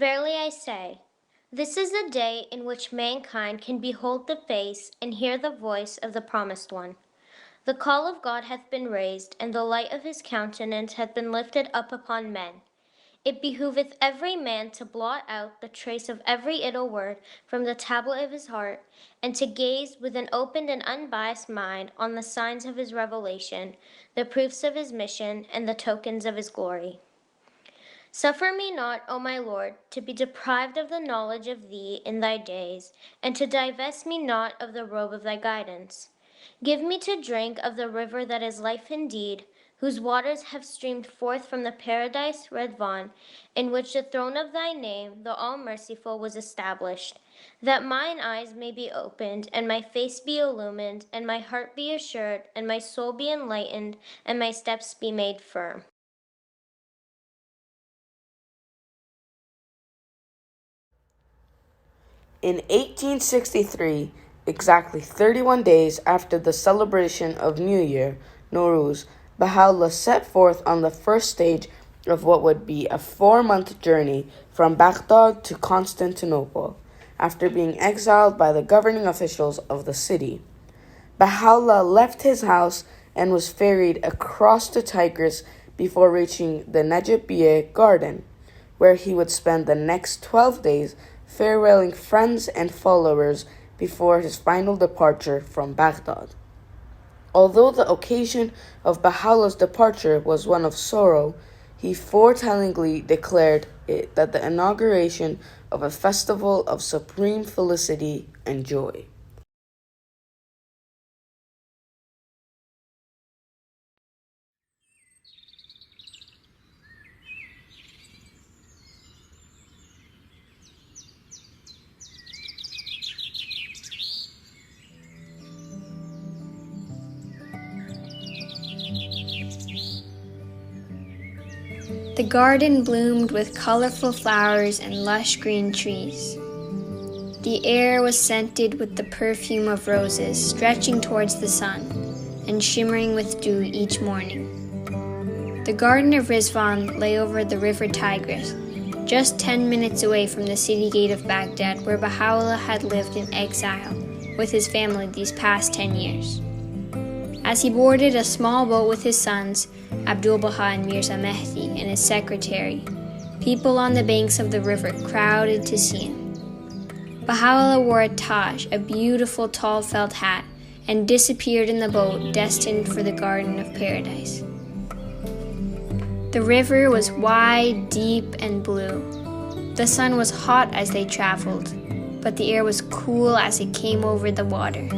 Verily I say, this is the day in which mankind can behold the face and hear the voice of the Promised One. The call of God hath been raised, and the light of his countenance hath been lifted up upon men. It behooveth every man to blot out the trace of every idle word from the tablet of his heart, and to gaze with an open and unbiased mind on the signs of his revelation, the proofs of his mission, and the tokens of his glory. Suffer me not, O my Lord, to be deprived of the knowledge of thee in thy days, and to divest me not of the robe of thy guidance. Give me to drink of the river that is life indeed, whose waters have streamed forth from the paradise Ridván, in which the throne of thy name, the All-Merciful, was established, that mine eyes may be opened, and my face be illumined, and my heart be assured, and my soul be enlightened, and my steps be made firm. In 1863, exactly 31 days after the celebration of New Year, Nowruz, Baha'u'llah set forth on the first stage of what would be a 4-month journey from Baghdad to Constantinople, after being exiled by the governing officials of the city. Baha'u'llah left his house and was ferried across the Tigris before reaching the Najibiyeh garden, where he would spend the next 12 days farewelling friends and followers before his final departure from Baghdad. Although the occasion of Baha'u'llah's departure was one of sorrow, he foretellingly declared it that the inauguration of a festival of supreme felicity and joy. The garden bloomed with colorful flowers and lush green trees. The air was scented with the perfume of roses stretching towards the sun and shimmering with dew each morning. The garden of Ridván lay over the river Tigris, just 10 minutes away from the city gate of Baghdad, where Baha'u'llah had lived in exile with his family these past 10 years. As he boarded a small boat with his sons, Abdul Baha and Mirza Mehdi, and his secretary, people on the banks of the river crowded to see him. Baha'u'llah wore a taj, a beautiful tall felt hat, and disappeared in the boat destined for the Garden of Paradise. The river was wide, deep, and blue. The sun was hot as they traveled, but the air was cool as it came over the water.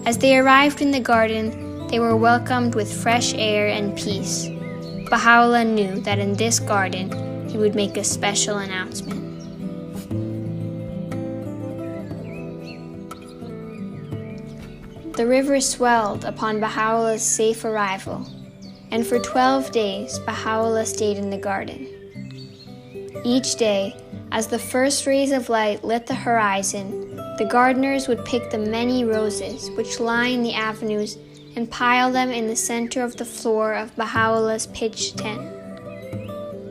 As they arrived in the garden, they were welcomed with fresh air and peace. Baha'u'llah knew that in this garden he would make a special announcement. The river swelled upon Baha'u'llah's safe arrival, and for 12 days Baha'u'llah stayed in the garden. Each day, as the first rays of light lit the horizon, the gardeners would pick the many roses which line the avenues and pile them in the center of the floor of Baha'u'llah's pitched tent.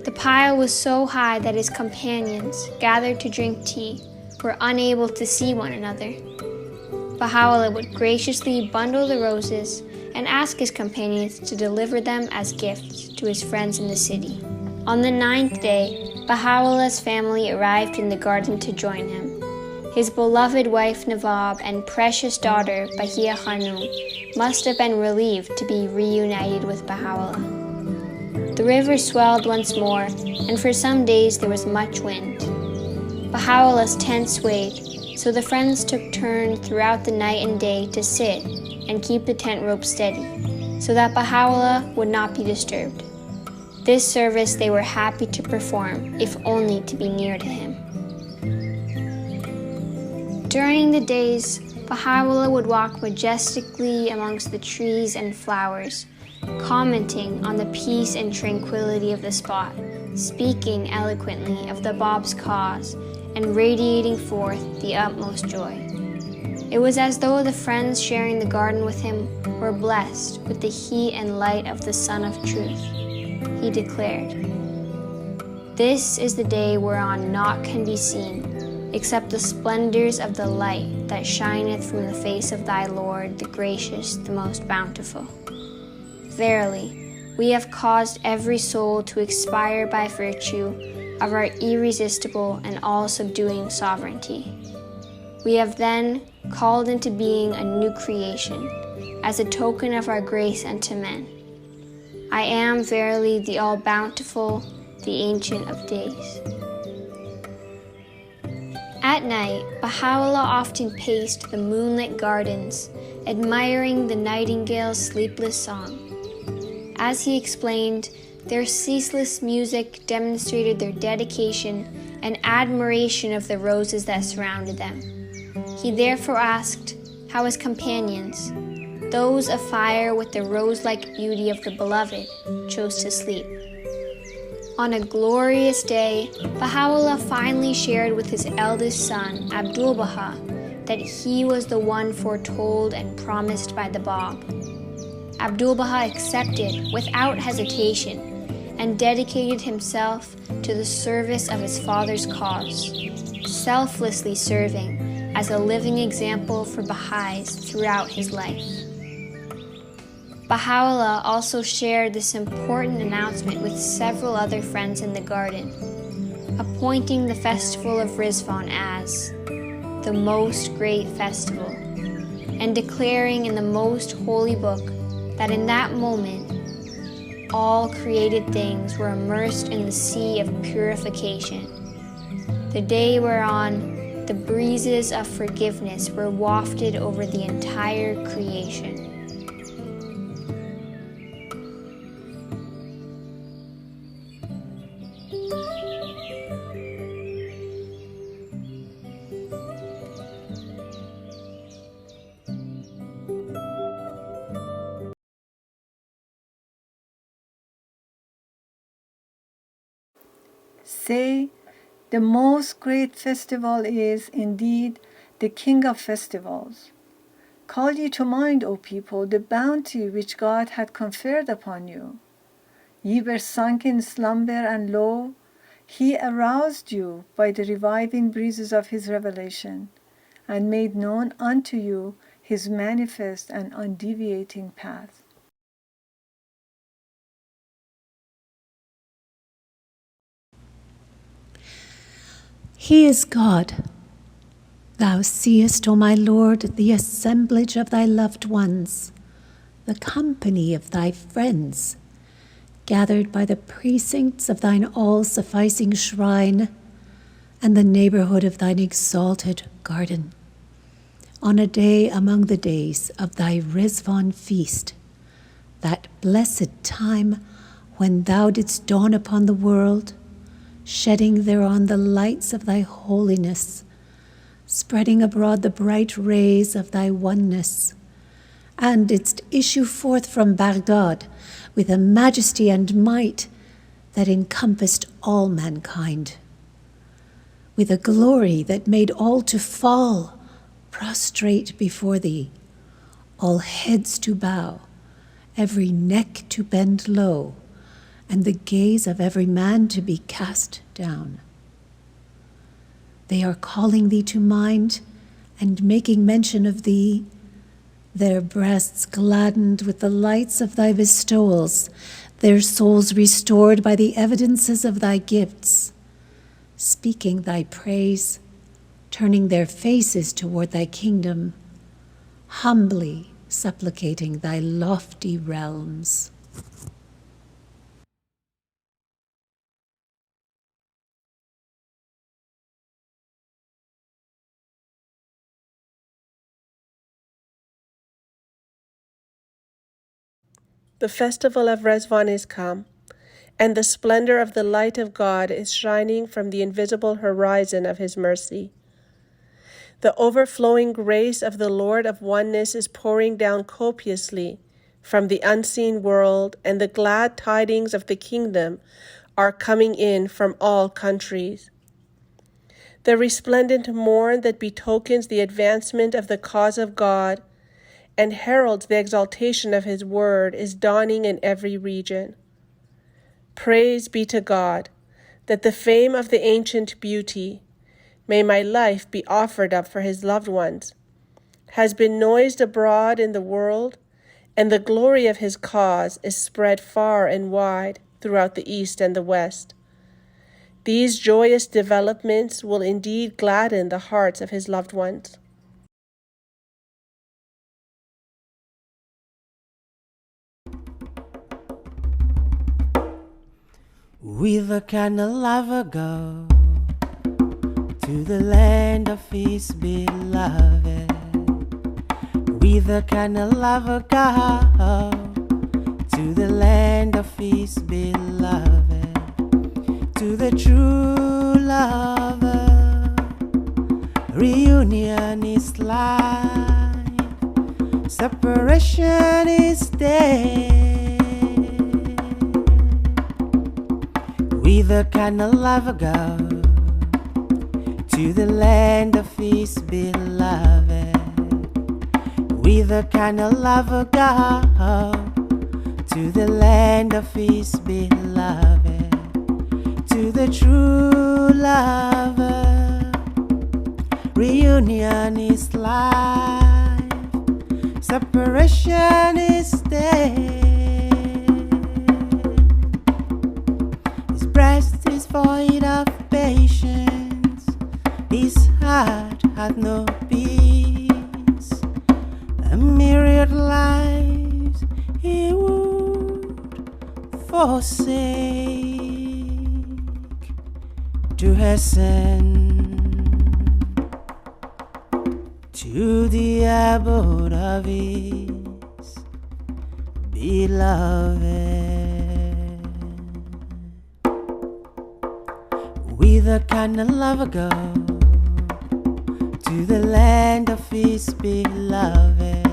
The pile was so high that his companions, gathered to drink tea, were unable to see one another. Baha'u'llah would graciously bundle the roses and ask his companions to deliver them as gifts to his friends in the city. On the 9th day, Baha'u'llah's family arrived in the garden to join him. His beloved wife Nawab and precious daughter Bahia Khanum must have been relieved to be reunited with Baha'u'llah. The river swelled once more, and for some days there was much wind. Baha'u'llah's tent swayed, so the friends took turns throughout the night and day to sit and keep the tent rope steady, so that Baha'u'llah would not be disturbed. This service they were happy to perform, if only to be near to him. During the days, Baha'u'llah would walk majestically amongst the trees and flowers, commenting on the peace and tranquility of the spot, speaking eloquently of the Bab's cause, and radiating forth the utmost joy. It was as though the friends sharing the garden with him were blessed with the heat and light of the Sun of Truth. He declared, This is the day whereon naught can be seen, except the splendors of the light that shineth from the face of thy Lord, the gracious, the most bountiful. Verily, we have caused every soul to expire by virtue of our irresistible and all-subduing sovereignty. We have then called into being a new creation, as a token of our grace unto men. I am verily the all-bountiful, the Ancient of Days. At night, Baha'u'llah often paced the moonlit gardens, admiring the nightingale's sleepless song. As he explained, their ceaseless music demonstrated their dedication and admiration of the roses that surrounded them. He therefore asked how his companions, those afire with the rose-like beauty of the beloved, chose to sleep. On a glorious day, Baha'u'llah finally shared with his eldest son, Abdul Baha, that he was the one foretold and promised by the Bab. Abdul Baha accepted without hesitation and dedicated himself to the service of his father's cause, selflessly serving as a living example for Baha'is throughout his life. Baha'u'llah also shared this important announcement with several other friends in the garden, appointing the festival of Ridván as the most great festival, and declaring in the most holy book that in that moment all created things were immersed in the sea of purification, the day whereon the breezes of forgiveness were wafted over the entire creation. Say, the most great festival is indeed the King of festivals. Call ye to mind, O people, the bounty which God had conferred upon you. Ye were sunk in slumber, and lo, he aroused you by the reviving breezes of his revelation, and made known unto you his manifest and undeviating path. He is God. Thou seest, O my Lord, the assemblage of thy loved ones, the company of thy friends, gathered by the precincts of thine all-sufficing shrine and the neighborhood of thine exalted garden, on a day among the days of thy Ridván feast, that blessed time when thou didst dawn upon the world, shedding thereon the lights of thy holiness, spreading abroad the bright rays of thy oneness, and didst issue forth from Baghdad with a majesty and might that encompassed all mankind, with a glory that made all to fall prostrate before thee, all heads to bow, every neck to bend low, and the gaze of every man to be cast down. They are calling thee to mind and making mention of thee, their breasts gladdened with the lights of thy bestowals, their souls restored by the evidences of thy gifts, speaking thy praise, turning their faces toward thy kingdom, humbly supplicating thy lofty realms. The festival of Ridván is come, and the splendor of the light of God is shining from the invisible horizon of his mercy. The overflowing grace of the Lord of oneness is pouring down copiously from the unseen world, and the glad tidings of the kingdom are coming in from all countries. The resplendent morn that betokens the advancement of the cause of God and heralds the exaltation of his word is dawning in every region. Praise be to God, that the fame of the ancient beauty, may my life be offered up for his loved ones, has been noised abroad in the world, and the glory of his cause is spread far and wide throughout the East and the West. These joyous developments will indeed gladden the hearts of his loved ones. With a candelabra go to the land of his beloved. With a candelabra go to the land of his beloved. To the true lover, reunion is life, separation is death. With a candelabra go to the land of his beloved. With a candelabra go to the land of his beloved. To the true lover, reunion is life, separation is death. His breast is void of patience, his heart hath no peace. A myriad lives he would forsake to hasten to the abode of his beloved. With a candelabra go to the land of his beloved.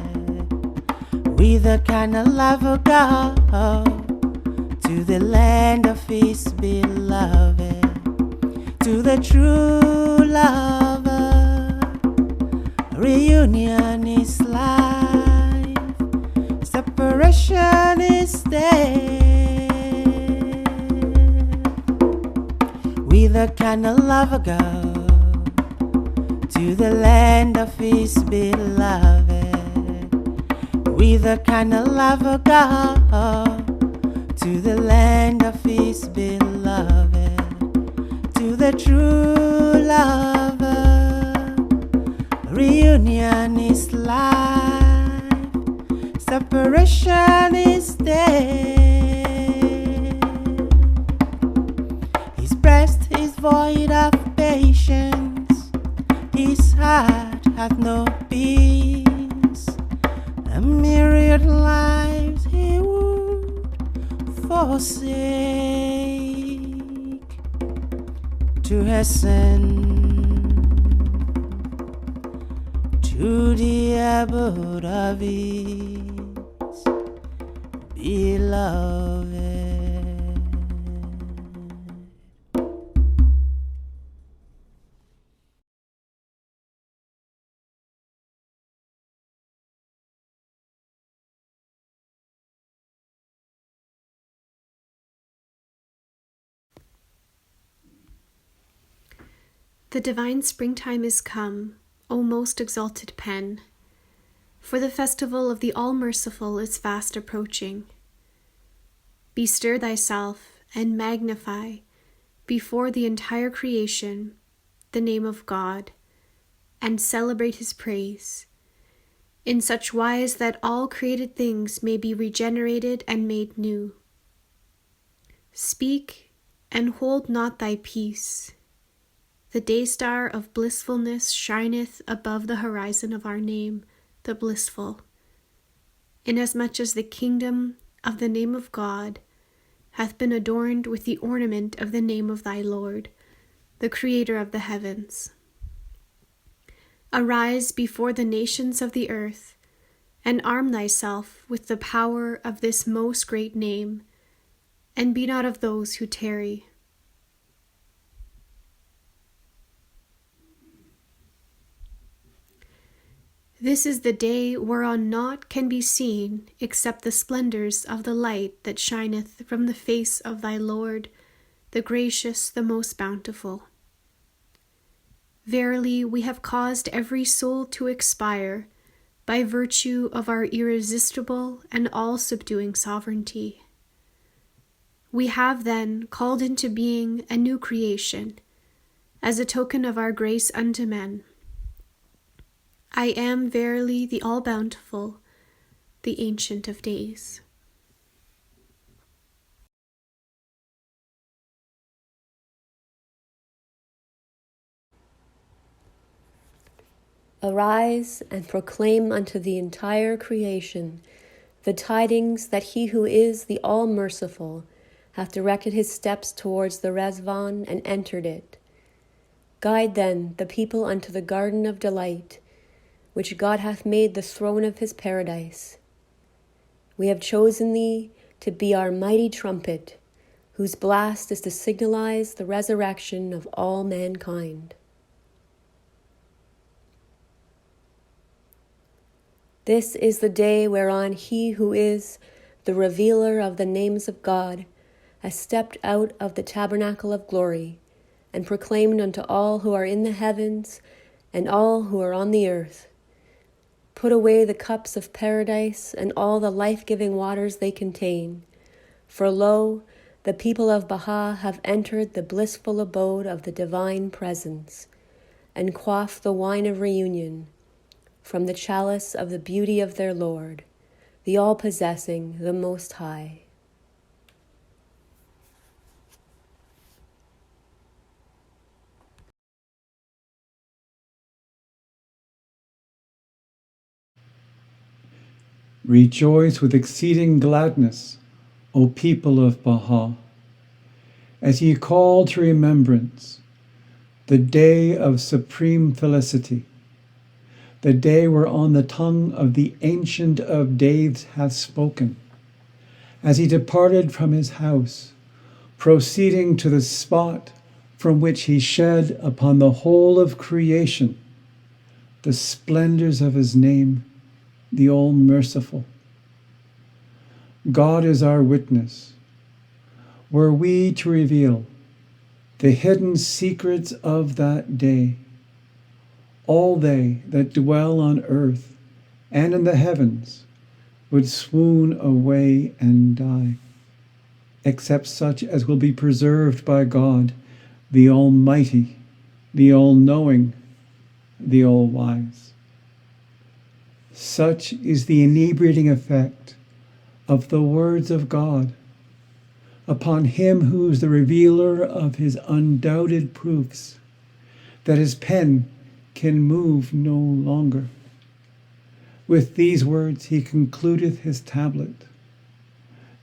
With a candelabra go to the land of his beloved. To the true lover, reunion is life, separation is death. With a candelabra go to the land of his beloved. With a candelabra go to the land of his beloved. To the true lover, reunion is life, separation is death. His breast is void of patience, his heart hath no peace. A myriad lives he would forsake to hasten to the abode of his beloved. The divine springtime is come, O most exalted pen, for the festival of the All-Merciful is fast approaching. Bestir thyself and magnify before the entire creation the name of God, and celebrate his praise, in such wise that all created things may be regenerated and made new. Speak and hold not thy peace. The day star of blissfulness shineth above the horizon of our name, the blissful, inasmuch as the kingdom of the name of God hath been adorned with the ornament of the name of thy Lord, the Creator of the heavens. Arise before the nations of the earth, and arm thyself with the power of this most great name, and be not of those who tarry. This is the day whereon naught can be seen except the splendors of the light that shineth from the face of thy Lord, the gracious, the most bountiful. Verily, we have caused every soul to expire by virtue of our irresistible and all-subduing sovereignty. We have then called into being a new creation, as a token of our grace unto men. I am verily the all-bountiful, the Ancient of Days. Arise and proclaim unto the entire creation the tidings that he who is the all-merciful hath directed his steps towards the Ridván and entered it. Guide then the people unto the garden of delight, which God hath made the throne of his paradise. We have chosen thee to be our mighty trumpet, whose blast is to signalize the resurrection of all mankind. This is the day whereon he who is the revealer of the names of God has stepped out of the tabernacle of glory and proclaimed unto all who are in the heavens and all who are on the earth, put away the cups of paradise and all the life-giving waters they contain, for lo, the people of Bahá'í have entered the blissful abode of the divine presence and quaffed the wine of reunion from the chalice of the beauty of their Lord, the all-possessing, the Most High. Rejoice with exceeding gladness, O people of Bahá'í, as ye call to remembrance the day of supreme felicity, the day whereon the tongue of the Ancient of Days hath spoken, as he departed from his house, proceeding to the spot from which he shed upon the whole of creation the splendors of his name, the All-Merciful. God is our witness. Were we to reveal the hidden secrets of that day, all they that dwell on earth and in the heavens would swoon away and die, except such as will be preserved by God, the Almighty, the All-Knowing, the All-Wise. Such is the inebriating effect of the words of God upon him who is the revealer of his undoubted proofs, that his pen can move no longer. With these words he concludeth his tablet.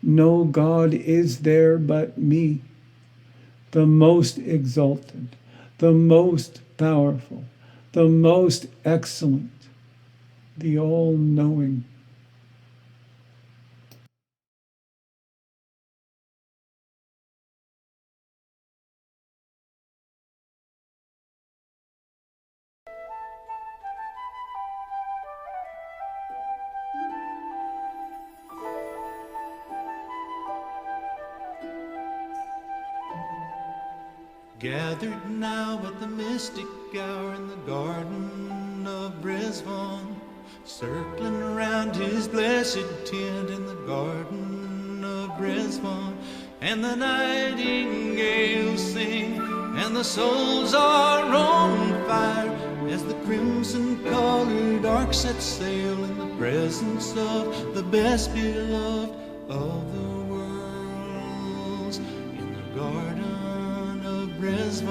No God is there but me, the most exalted, the most powerful, the most excellent, the all-knowing. Gathered now at the mystic hour in the garden of Ridván, circling around his blessed tent in the garden of Ridván, and the nightingales sing, and the souls are on fire, as the crimson-colored ark sets sail in the presence of the best beloved of the worlds, in the garden Ridván.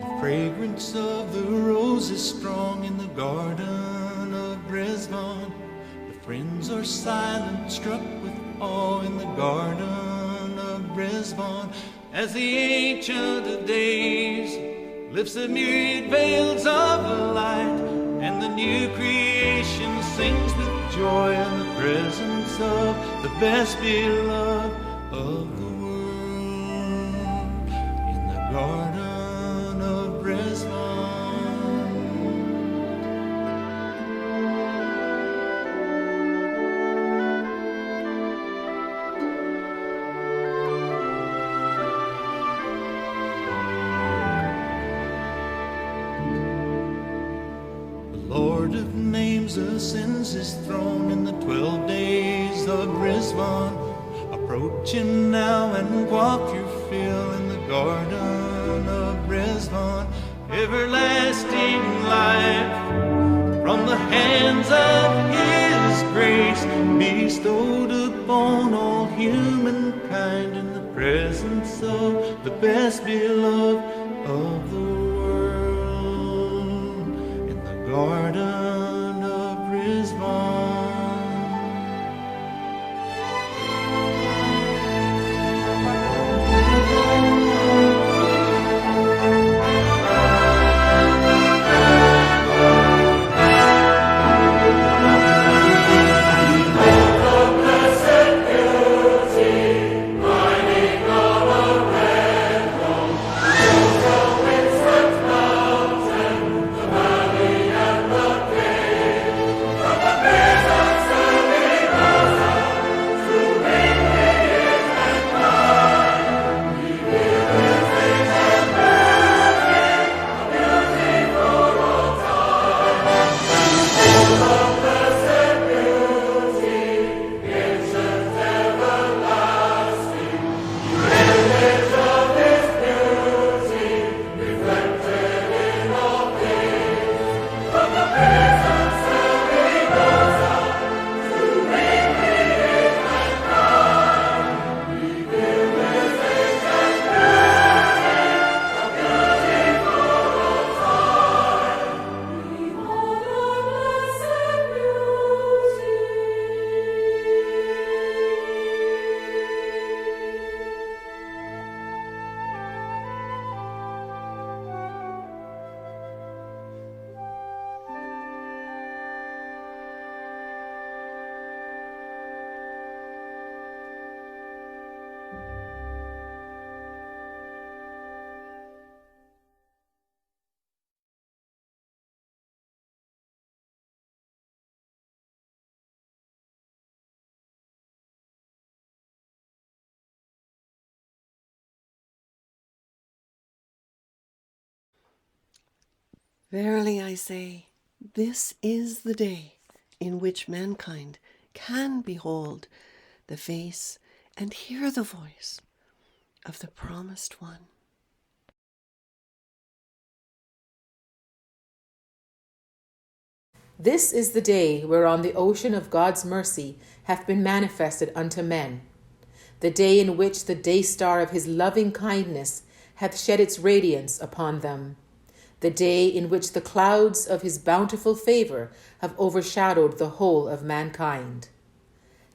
The fragrance of the rose is strong in the garden of Ridván. The friends are silent, struck with awe in the garden of Ridván, as the Ancient of Days lifts the myriad veils of light, and the new creation sings with joy in the presence of the best beloved of the world, in the garden of Ridván. Lord of names ascends his throne in the 12 days of Ridván. Approach him now and walk your fill in the garden of Ridván. Everlasting life from the hands of his grace, bestowed upon all humankind in the presence of the best beloved of the world, in the garden of Ridván. Verily I say, this is the day in which mankind can behold the face and hear the voice of the promised one. This is the day whereon the ocean of God's mercy hath been manifested unto men, the day in which the day star of his loving kindness hath shed its radiance upon them, the day in which the clouds of his bountiful favor have overshadowed the whole of mankind.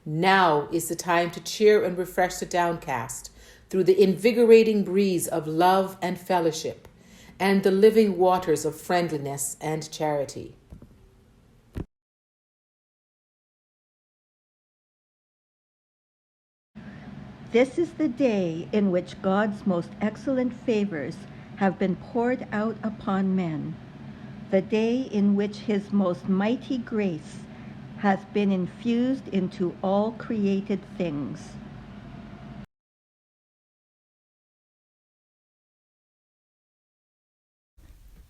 Now is the time to cheer and refresh the downcast through the invigorating breeze of love and fellowship, and the living waters of friendliness and charity. This is the day in which God's most excellent favors have been poured out upon men, the day in which his most mighty grace has been infused into all created things.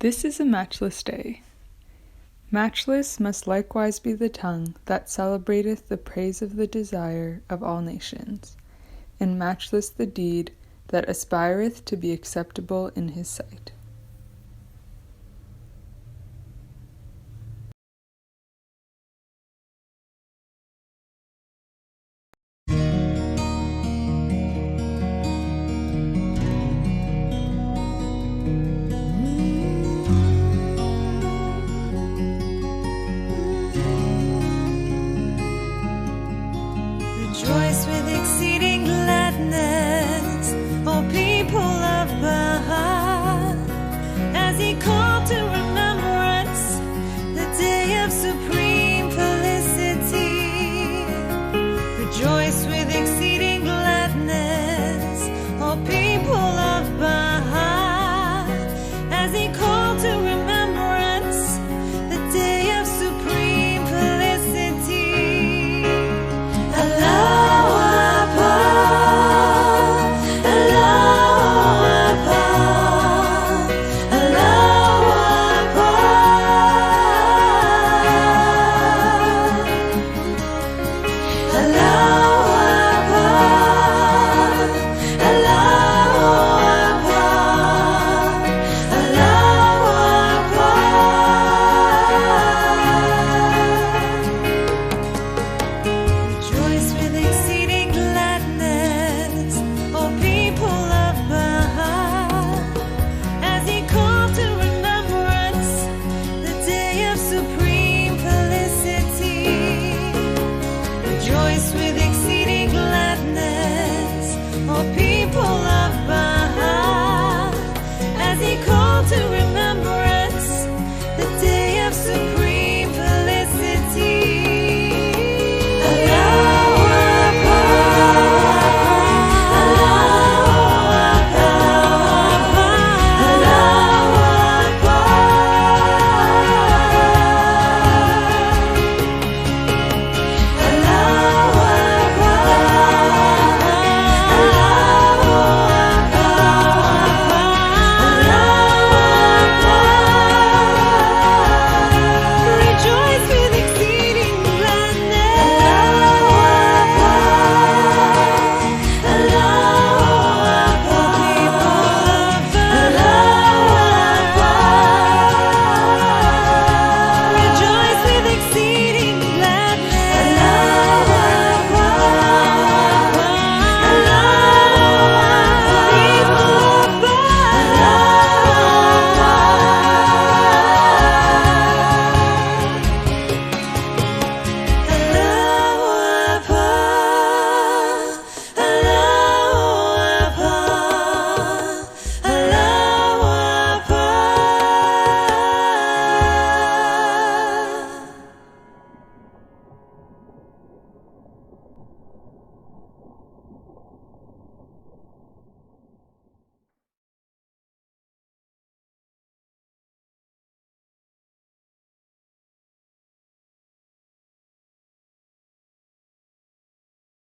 This is a matchless day. Matchless must likewise be the tongue that celebrateth the praise of the desire of all nations, and matchless the deed that aspireth to be acceptable in his sight.